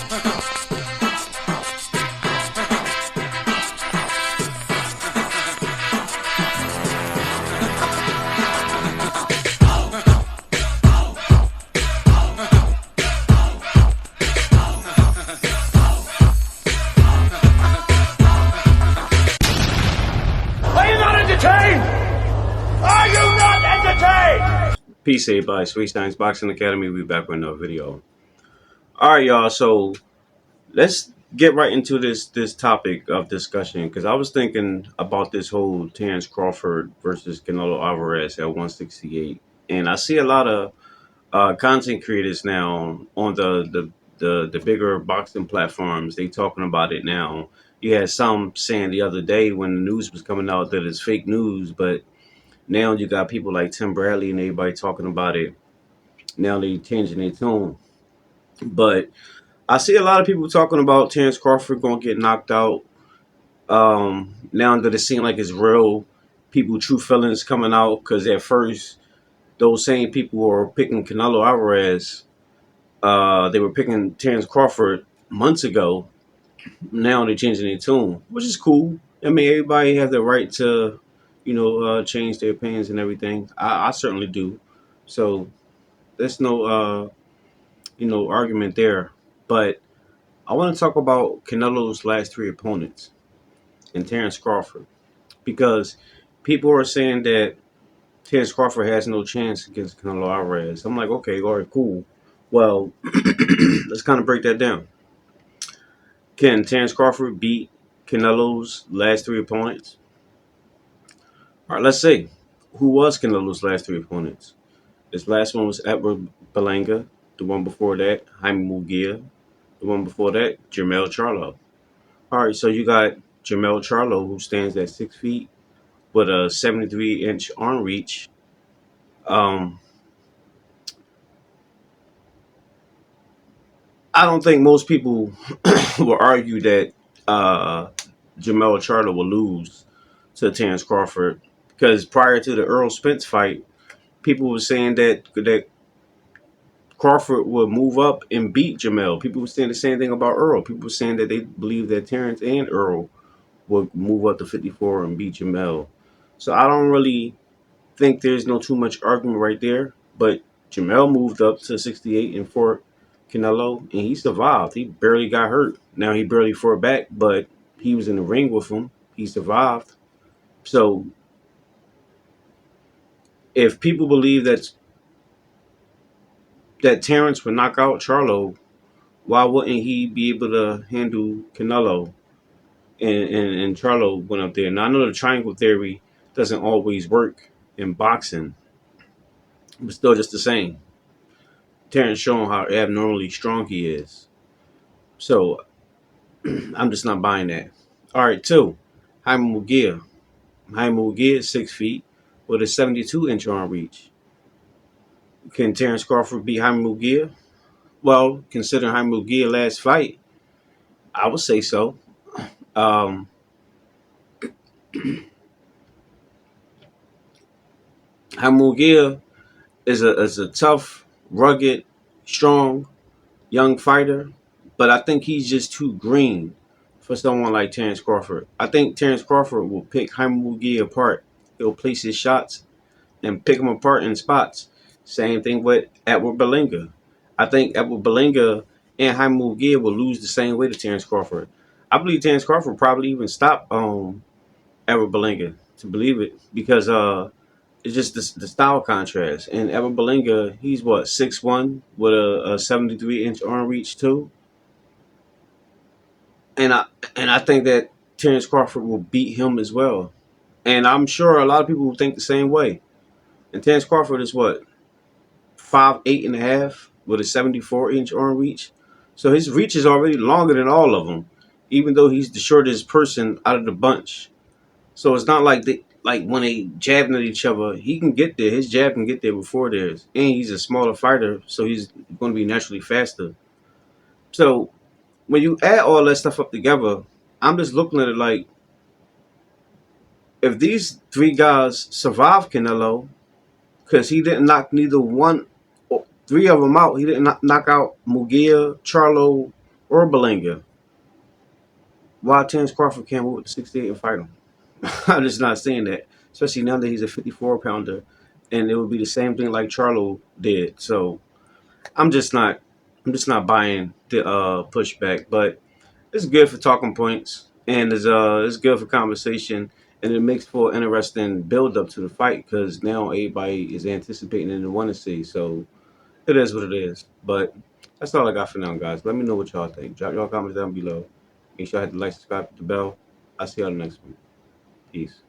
Are you not entertained? Peace, everybody. Sweet Science Boxing Academy. We back with another video. All right, y'all. So let's get right into this topic of discussion, because I was thinking about this whole Terence Crawford versus Canelo Alvarez at 168, and I see a lot of content creators now on the bigger boxing platforms. They talking about it now. You had some saying the other day when the news was coming out that it's fake news, but now you got people like Tim Bradley and everybody talking about it. Now they changing their tone. But I see a lot of people talking about Terence Crawford going to get knocked out. Now that it seems like it's real, people true feelings coming out, because at first those same people were picking Canelo Alvarez. They were picking Terence Crawford months ago. Now they're changing their tune, which is cool. I mean, everybody has the right to, change their opinions and everything. I certainly do. So there's no, argument there. But I want to talk about Canelo's last three opponents and Terence Crawford, because people are saying that Terence Crawford has no chance against Canelo Alvarez. I'm like, okay, all right, cool. Well, let's kind of break that down. Can Terence Crawford beat Canelo's last three opponents? All right, let's see. Who was Canelo's last three opponents? This last one was Edgar Berlanga. The one before that, Jaime Munguia. The one before that, Jermaell Charlo. All right, so you got Jermaell Charlo, who stands at 6 feet with a 73-inch arm reach. I don't think most people will argue that Jermaell Charlo will lose to Terence Crawford, because prior to the Earl Spence fight, people were saying that Crawford would move up and beat Jermaell. People were saying the same thing about Earl. People were saying that they believe that Terence and Earl would move up to 54 and beat Jermaell. So I don't really think there's no too much argument right there. But Jermaell moved up to 68 and fought Canelo, and he survived. He barely got hurt. Now, he barely fought back, but he was in the ring with him. He survived. So if people believe that Terence would knock out Charlo, why wouldn't he be able to handle Canelo? And Charlo went up there. Now, I know the triangle theory doesn't always work in boxing, but still just the same. Terence showing how abnormally strong he is. So I'm just not buying that. All right, two, Jaime Munguia. Jaime Munguia is 6 feet with a 72-inch arm reach. Can Terence Crawford beat Jaime Munguia? Well, considering Jaime Munguia last fight, I would say so. Jaime Munguia is a tough, rugged, strong, young fighter, but I think he's just too green for someone like Terence Crawford. I think Terence Crawford will pick Jaime Munguia apart. He'll place his shots and pick him apart in spots. Same thing with Edgar Berlanga. I think Edgar Berlanga and Jaime Munguia will lose the same way to Terence Crawford. I believe Terence Crawford will probably even stop Edgar Berlanga, to believe it, because it's just the style contrast. And Edgar Berlanga, he's what, 6'1" with a 73-inch arm reach too. And I think that Terence Crawford will beat him as well. And I'm sure a lot of people will think the same way. And Terence Crawford is what, 5'8.5" with a 74-inch arm reach. So his reach is already longer than all of them, even though he's the shortest person out of the bunch. So it's not like when they jabbing at each other, he can get there. His jab can get there before theirs. And he's a smaller fighter, so he's going to be naturally faster. So when you add all that stuff up together, I'm just looking at it like, if these three guys survive Canelo, because he didn't knock neither one or three of them out. He didn't knock out Munguia, Charlo, or Berlanga, why Terence Crawford can't move up to 68 and fight him. I'm just not seeing that, especially now that he's a 54 pounder, and it would be the same thing like Charlo did. So I'm just not, I'm just not buying the pushback. But it's good for talking points, and it's good for conversation, and it makes for an interesting build up to the fight because now everybody is anticipating and want to see. So it is what it is. But that's all I got for now, guys. Let me know what y'all think. Drop y'all comments down below. Make sure I hit the like, subscribe, hit the bell. I'll see y'all next week. Peace.